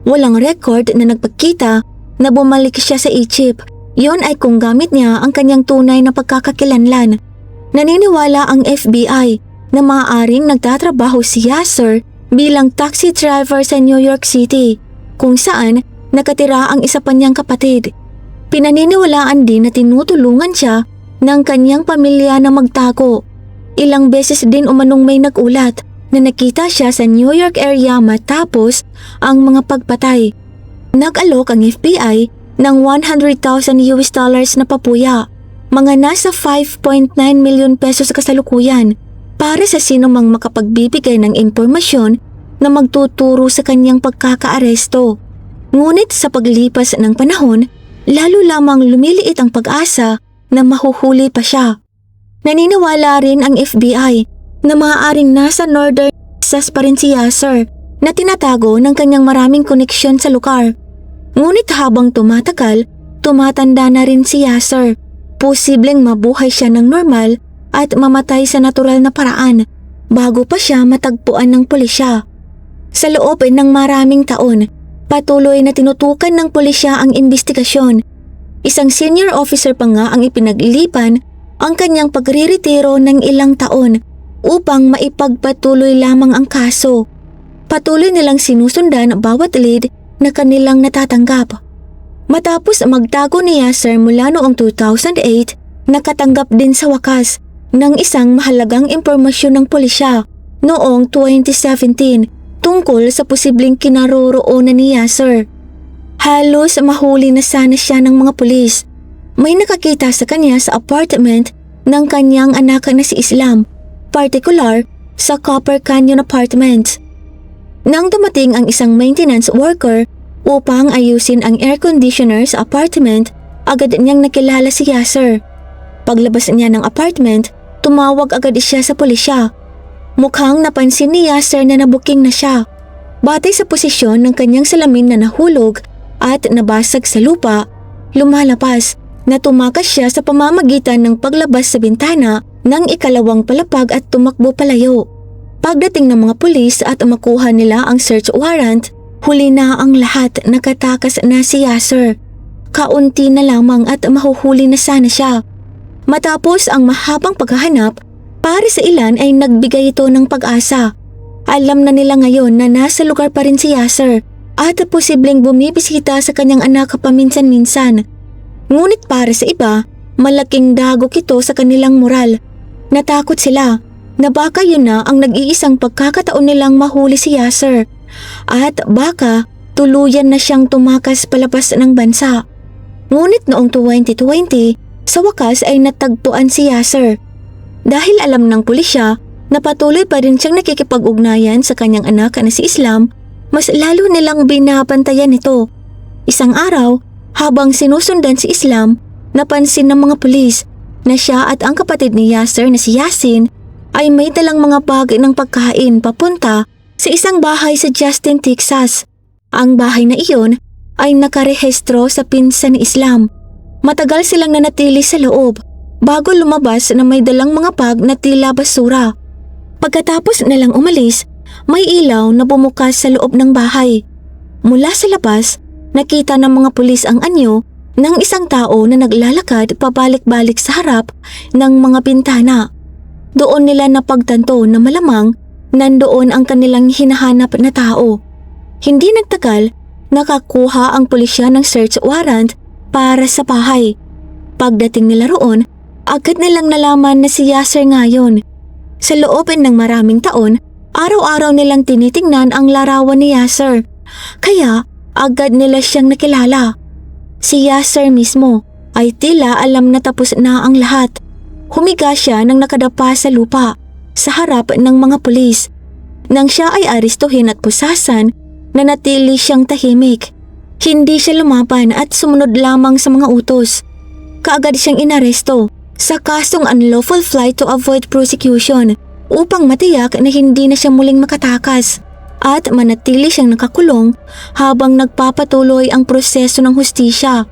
Walang record na nagpakita na bumalik siya sa Egypt. Yon ay kung gamit niya ang kanyang tunay na pagkakakilanlan. Naniniwala ang FBI na maaaring nagtatrabaho si Yasser bilang taxi driver sa New York City, kung saan nakatira ang isa pa niyang kapatid. Pinaniniwalaan din na tinutulungan siya ng kanyang pamilya na magtago. Ilang beses din umanong may nagulat na nakita siya sa New York area matapos ang mga pagpatay. Nag-alok ang FBI ng $100,000 na papuya, mga nasa 5.9 million pesos kasalukuyan, para sa sino mang makapagbibigay ng impormasyon na magtuturo sa kanyang pagkakaaresto. Ngunit sa paglipas ng panahon, lalo lamang lumiliit ang pag-asa na mahuhuli pa siya. Naniniwala rin ang FBI na maaaring nasa Northern Texas pa rin si Yasser na tinatago ng kanyang maraming koneksyon sa lugar. Ngunit habang tumatagal, tumatanda na rin si Yasser. Posibleng mabuhay siya ng normal at mamatay sa natural na paraan bago pa siya matagpuan ng pulisya. Sa loob ng maraming taon, patuloy na tinutukan ng pulisya ang investigasyon. Isang senior officer pa nga ang ipinaglipan ang kanyang pagriretiro ng ilang taon upang maipagpatuloy lamang ang kaso. Patuloy nilang sinusundan bawat lead na kanilang natatanggap. Matapos magtago ni Yasser mula noong 2008, nakatanggap din sa wakas ng isang mahalagang impormasyon ng pulisya noong 2017 tungkol sa posibleng kinaroroonan ni Yasser. Halos mahuli na sana siya ng mga pulis. May nakakita sa kanya sa apartment ng kanyang anak na si Islam, partikular sa Copper Canyon Apartments. Nang dumating ang isang maintenance worker upang ayusin ang air conditioner sa apartment, agad niyang nakilala si Yasser. Paglabas niya ng apartment, tumawag agad siya sa pulisya. Mukhang napansin ni Yasser na nabuking na siya. Batay sa posisyon ng kanyang salamin na nahulog at nabasag sa lupa, lumalabas na tumakas siya sa pamamagitan ng paglabas sa bintana ng ikalawang palapag at tumakbo palayo. Pagdating ng mga pulis at makuha nila ang search warrant, huli na ang lahat, nakatakas na si Yasser. Kaunti na lamang at mahuhuli na sana siya. Matapos ang mahabang paghahanap, para sa ilan ay nagbigay ito ng pag-asa. Alam na nila ngayon na nasa lugar pa rin si Yasser at posibleng bumibisita sa kanyang anak paminsan-minsan. Ngunit para sa iba, malaking dagok ito sa kanilang moral. Natakot sila na baka yun na ang nag-iisang pagkakataon nilang mahuli si Yasser at baka tuluyan na siyang tumakas palabas ng bansa. Ngunit noong 2020, sa wakas ay natagpuan si Yasser. Dahil alam ng pulisya na patuloy pa rin siyang nakikipag-ugnayan sa kanyang anak na si Islam, mas lalo nilang binabantayan ito. Isang araw, habang sinusundan si Islam, napansin ng mga pulis na siya at ang kapatid ni Yasser na si Yasin ay may dalang mga bag ng pagkain papunta sa isang bahay sa Justin, Texas. Ang bahay na iyon ay nakarehistro sa pinsan ni Islam. Matagal silang nanatili sa loob bago lumabas na may dalang mga bag na tila basura. Pagkatapos nilang umalis, may ilaw na bumukas sa loob ng bahay. Mula sa labas, nakita ng mga pulis ang anyo ng isang tao na naglalakad pabalik-balik sa harap ng mga bintana. Doon nila napagtanto na malamang nandoon ang kanilang hinahanap na tao. Hindi nagtagal, nakakuha ang pulisya ng search warrant para sa bahay. Pagdating nila roon, agad nilang nalaman na si Yasser ngayon. Sa loob ng maraming taon, araw-araw nilang tinitingnan ang larawan ni Yasser. Kaya agad nila siyang nakilala. Si Yasser mismo ay tila alam na tapos na ang lahat. Humiga siya nang nakadapa sa lupa sa harap ng mga pulis. Nang siya ay aristuhin at pusasan, nanatili siyang tahimik. Hindi siya lumaban at sumunod lamang sa mga utos. Kaagad siyang inaresto sa kasong unlawful flight to avoid prosecution upang matiyak na hindi na siya muling makatakas at manatili siyang nakakulong habang nagpapatuloy ang proseso ng hustisya.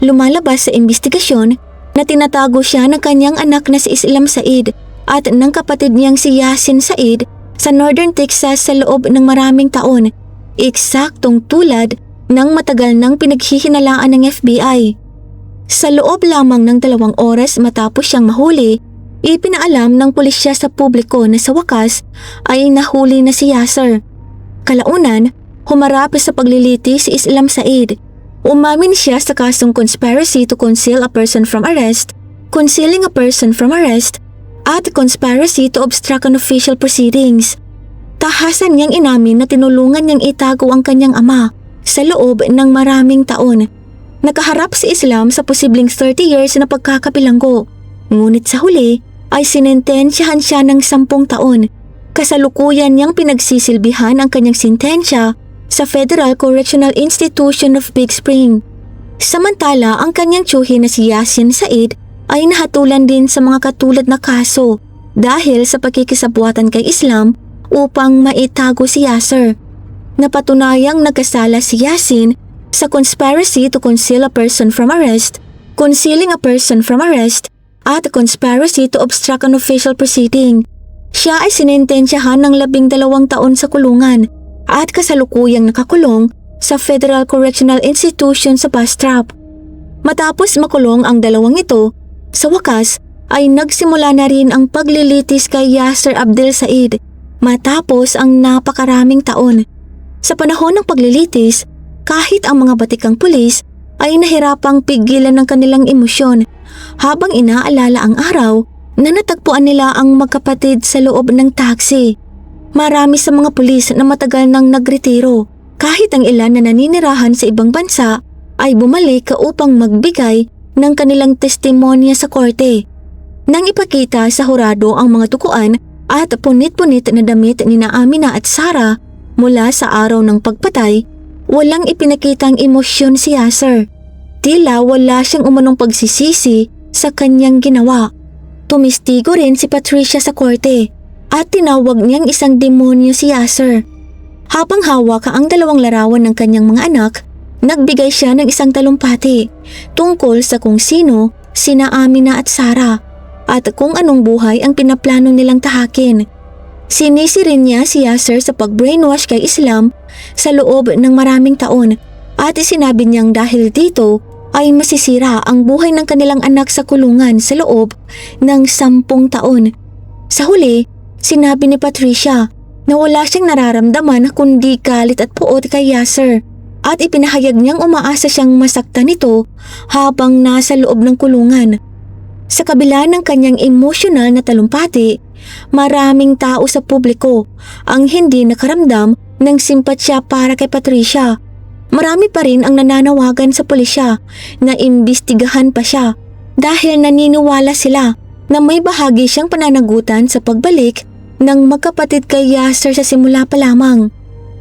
Lumalabas sa investigasyon na tinatago siya ng kanyang anak na si Islam Said at ng kapatid niyang si Yasin Said sa Northern Texas sa loob ng maraming taon, eksaktong tulad ng matagal nang pinaghihinalaan ng FBI. Sa loob lamang ng 2 oras matapos siyang mahuli, ipinaalam ng pulisya sa publiko na sa wakas ay nahuli na si Yasser. Kalaunan, humarap sa pagliliti si Islam Said. Umamin siya sa kasong conspiracy to conceal a person from arrest, concealing a person from arrest, at conspiracy to obstruct an official proceedings. Tahasan niyang inamin na tinulungan niyang itago ang kanyang ama sa loob ng maraming taon. Nakaharap si Islam sa posibleng 30 years na pagkakabilanggo. Ngunit sa huli ay sinentensyahan siya ng 10 taon. Kasalukuyan niyang pinagsisilbihan ang kanyang sentensya sa Federal Correctional Institution of Big Spring. Samantala, ang kanyang tiyuhin na si Yasin Said ay nahatulan din sa mga katulad na kaso dahil sa pakikisabuatan kay Islam upang maitago si Yasser. Napatunayang nagkasala si Yasin sa conspiracy to conceal a person from arrest, concealing a person from arrest, at conspiracy to obstruct an official proceeding. Siya ay sinentensyahan ng 12 taon sa kulungan at kasalukuyang nakakulong sa Federal Correctional Institution sa Bastrop. Matapos makulong ang dalawang ito, sa wakas ay nagsimula na rin ang paglilitis kay Yasser Abdel Said matapos ang napakaraming taon. Sa panahon ng paglilitis, kahit ang mga batikang pulis ay nahirapang pigilan ng kanilang emosyon habang inaalala ang araw na natagpuan nila ang magkapatid sa loob ng taxi. Marami sa mga pulis na matagal nang nagretiro, kahit ang ilan na naninirahan sa ibang bansa ay bumalik upang magbigay ng kanilang testimonya sa korte. Nang ipakita sa hurado ang mga tukuan at punit-punit na damit ni Amina at Sarah mula sa araw ng pagpatay, walang ipinakitang emosyon si Yasser. Tila wala siyang umanong pagsisisi sa kanyang ginawa. Tumistigo rin si Patricia sa korte at tinawag niyang isang demonyo si Yasser. Habang hawak ang dalawang larawan ng kanyang mga anak, nagbigay siya ng isang talumpati tungkol sa kung sino sina Amina at Sarah at kung anong buhay ang pinaplano nilang tahakin. Sinisi rin niya si Yasser sa pag-brainwash kay Islam sa loob ng maraming taon at sinabi niyang dahil dito ay masisira ang buhay ng kanilang anak sa kulungan sa loob ng 10 taon. Sa huli, sinabi ni Patricia na wala siyang nararamdaman kundi galit at puot kay Yasser at ipinahayag niyang umaasa siyang masaktan nito habang nasa loob ng kulungan. Sa kabila ng kanyang emosyonal na talumpati, maraming tao sa publiko ang hindi nakaramdam ng simpatsya para kay Patricia. Marami pa rin ang nananawagan sa pulisya na imbestigahan pa siya dahil naniniwala sila na may bahagi siyang pananagutan sa pagbalik ng magkapatid kay Yasser sa simula pa lamang.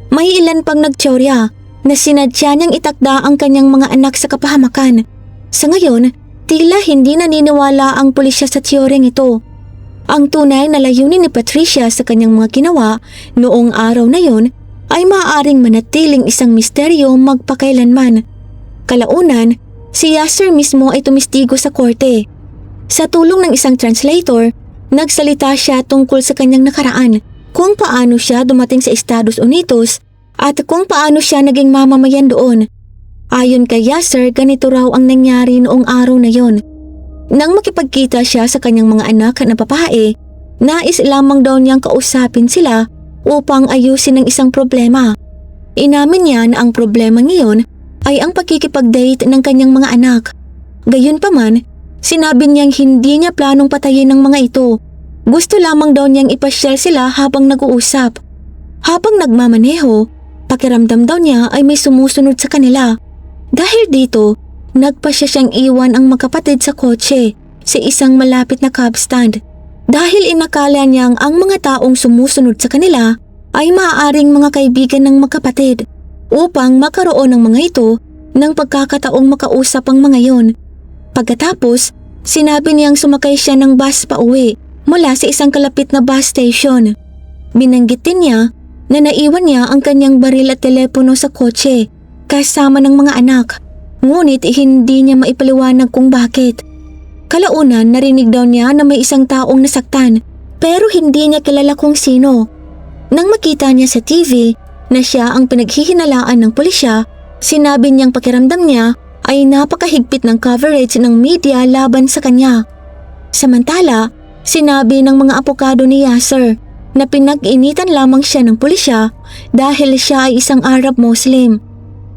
May ilan pang nagtseorya na sinadya niyang itakda ang kanyang mga anak sa kapahamakan. Sa ngayon, tila hindi naniniwala ang pulisya sa teoryeng ito. Ang tunay na layunin ni Patricia sa kanyang mga ginawa noong araw na yon ay maaaring manatiling isang misteryo magpakailanman. Kalaunan, si Yasser mismo ay tumistigo sa korte. Sa tulong ng isang translator, nagsalita siya tungkol sa kanyang nakaraan, kung paano siya dumating sa Estados Unidos at kung paano siya naging mamamayan doon. Ayon kay Yasser, ganito raw ang nangyari noong araw na yon. Nang makipagkita siya sa kanyang mga anak na babae, nais lamang daw niyang kausapin sila upang ayusin ang isang problema. Inamin niya na ang problema ngayon ay ang pagkikipag-date ng kanyang mga anak. Gayunpaman, sinabi niyang hindi niya planong patayin ng mga ito. Gusto lamang daw niyang ipasyal sila habang nag-uusap. Habang nagmamaneho, pakiramdam daw niya ay may sumusunod sa kanila. Dahil dito, nagpasya siyang iwan ang magkapatid sa kotse sa isang malapit na cab stand. Dahil inakala niyang ang mga taong sumusunod sa kanila ay maaaring mga kaibigan ng magkapatid upang magkaroon ng mga ito ng pagkakataong makausap ang mga yon. Pagkatapos, sinabi niyang sumakay siya ng bus pa uwi mula sa isang kalapit na bus station. Binanggit din niya na naiwan niya ang kanyang baril at telepono sa kotse kasama ng mga anak, ngunit hindi niya maipaliwanag kung bakit. Kalaunan, narinig daw niya na may isang taong nasaktan pero hindi niya kilala kung sino. Nang makita niya sa TV na siya ang pinaghihinalaan ng pulisya, sinabi niyang pakiramdam niya ay napakahigpit ng coverage ng media laban sa kanya. Samantala, sinabi ng mga apokado ni Yasser na pinag-initan lamang siya ng pulisya dahil siya ay isang Arab Muslim.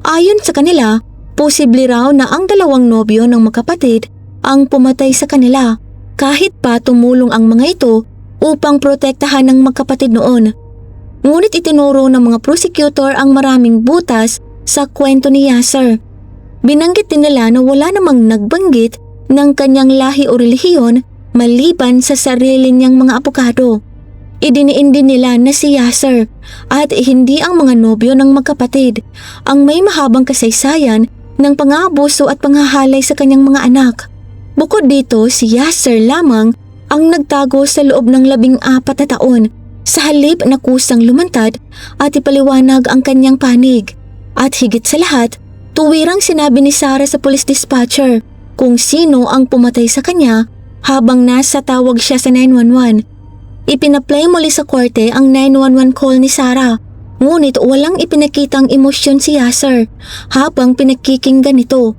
Ayon sa kanila, posible raw na ang dalawang nobyo ng magkapatid ang pumatay sa kanila kahit pa tumulong ang mga ito upang protektahan ng magkapatid noon. Ngunit itinuro ng mga prosecutor ang maraming butas sa kwento ni Yasser. Binanggit din nila na wala namang nagbanggit ng kanyang lahi o relihiyon maliban sa sarili niyang mga apokado. Idiniin din nila na si Yasser at hindi ang mga nobyo ng magkapatid ang may mahabang kasaysayan ng pang-aabuso at panghahalay sa kanyang mga anak. Bukod dito, si Yasser lamang ang nagtago sa loob ng 14 na taon sa halip na kusang lumantad at ipaliwanag ang kanyang panig. At higit sa lahat, tuwirang sinabi ni Sarah sa police dispatcher kung sino ang pumatay sa kanya habang nasa tawag siya sa 911. Ipinaplay muli sa korte ang 911 call ni Sarah, ngunit walang ipinakitang emosyon si Yasser habang pinakikinggan ito.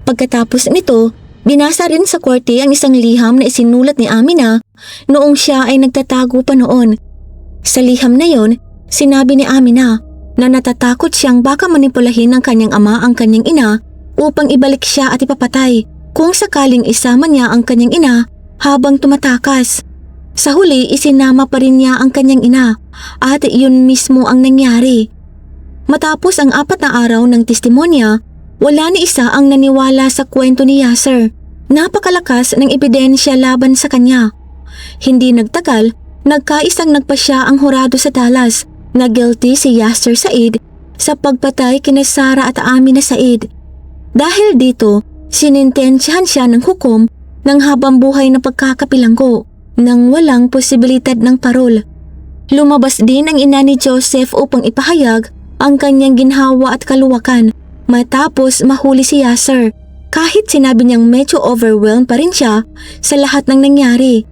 Pagkatapos nito, binasa rin sa korte ang isang liham na isinulat ni Amina noong siya ay nagtatago pa noon. Sa liham na yon, sinabi ni Amina na natatakot siyang baka manipulahin ng kanyang ama ang kanyang ina upang ibalik siya at ipapatay kung sakaling isama niya ang kanyang ina habang tumatakas. Sa huli, isinama pa rin niya ang kanyang ina at yun mismo ang nangyari. Matapos ang 4 na araw ng testimonya, wala ni isa ang naniwala sa kwento ni Yasser. Napakalakas ng ebidensya laban sa kanya. Hindi nagtagal, nagkaisang nagpasya ang hurado sa Dallas na guilty si Yasser Said sa pagpatay kina Sara at Amina Said. Dahil dito, sinintensyahan siya ng hukom ng habang buhay na pagkakabilanggo nang walang posibilidad ng parol. Lumabas din ang ina ni Joseph upang ipahayag ang kanyang ginhawa at kaluwakan matapos mahuli si Yasser, kahit sinabi niyang medyo overwhelmed pa rin siya sa lahat ng nangyari.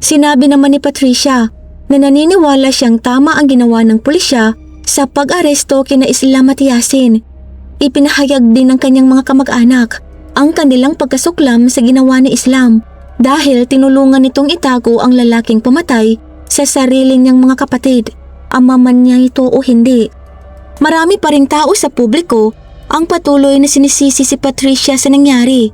Sinabi naman ni Patricia na naniniwala siyang tama ang ginawa ng pulisya sa pag-aresto kina Islam at Yasin. Ipinahayag din ng kanyang mga kamag-anak ang kanilang pagkasuklam sa ginawa ni Islam dahil tinulungan nitong itago ang lalaking pumatay sa sarili niyang mga kapatid, ama man niya ito o hindi. Marami pa ring tao sa publiko ang patuloy na sinisisi si Patricia sa nangyari.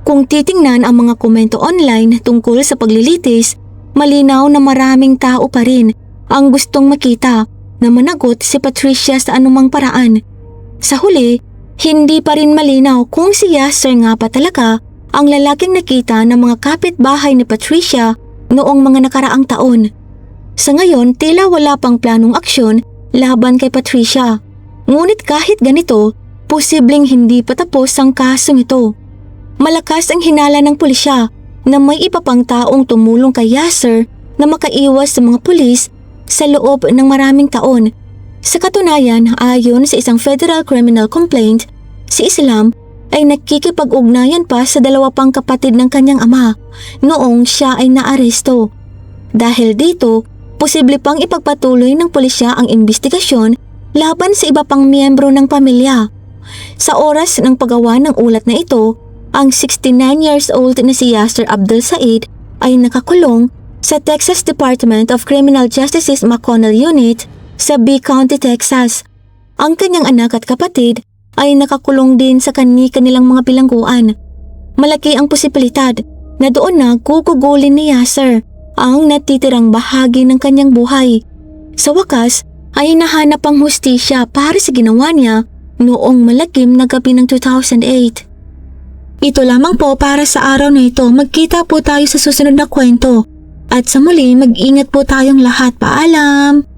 Kung titingnan ang mga komento online tungkol sa paglilitis, malinaw na maraming tao pa rin ang gustong makita na managot si Patricia sa anumang paraan. Sa huli, hindi pa rin malinaw kung si Yasser nga pa talaga ang lalaking nakita ng mga kapitbahay ni Patricia noong mga nakaraang taon. Sa ngayon, tila wala pang planong aksyon laban kay Patricia. Ngunit kahit ganito, posibleng hindi pa tapos ang kasong ito. Malakas ang hinala ng pulisya na may iba pang taong tumulong kay Yasser na makaiwas sa mga pulis sa loob ng maraming taon. Sa katunayan, ayon sa isang federal criminal complaint, si Islam ay nakikipag-ugnayan pa sa 2 pang kapatid ng kanyang ama noong siya ay naaresto. Dahil dito, posible pang ipagpatuloy ng pulisya ang investigasyon laban sa iba pang miyembro ng pamilya. Sa oras ng paggawa ng ulat na ito, ang 69 years old na si Yasser Abdul Said ay nakakulong sa Texas Department of Criminal Justice's McConnell Unit sa B County, Texas. Ang kanyang anak at kapatid ay nakakulong din sa kanilang mga bilangguan. Malaki ang posibilidad na doon na gugugulin ni Yasser ang natitirang bahagi ng kanyang buhay. Sa wakas ay nahanap ang hustisya para sa ginawa niya noong malagim na gabi ng 2008. Ito lamang po para sa araw na ito. Magkita po tayo sa susunod na kwento. At sa muli, mag-ingat po tayong lahat. Paalam!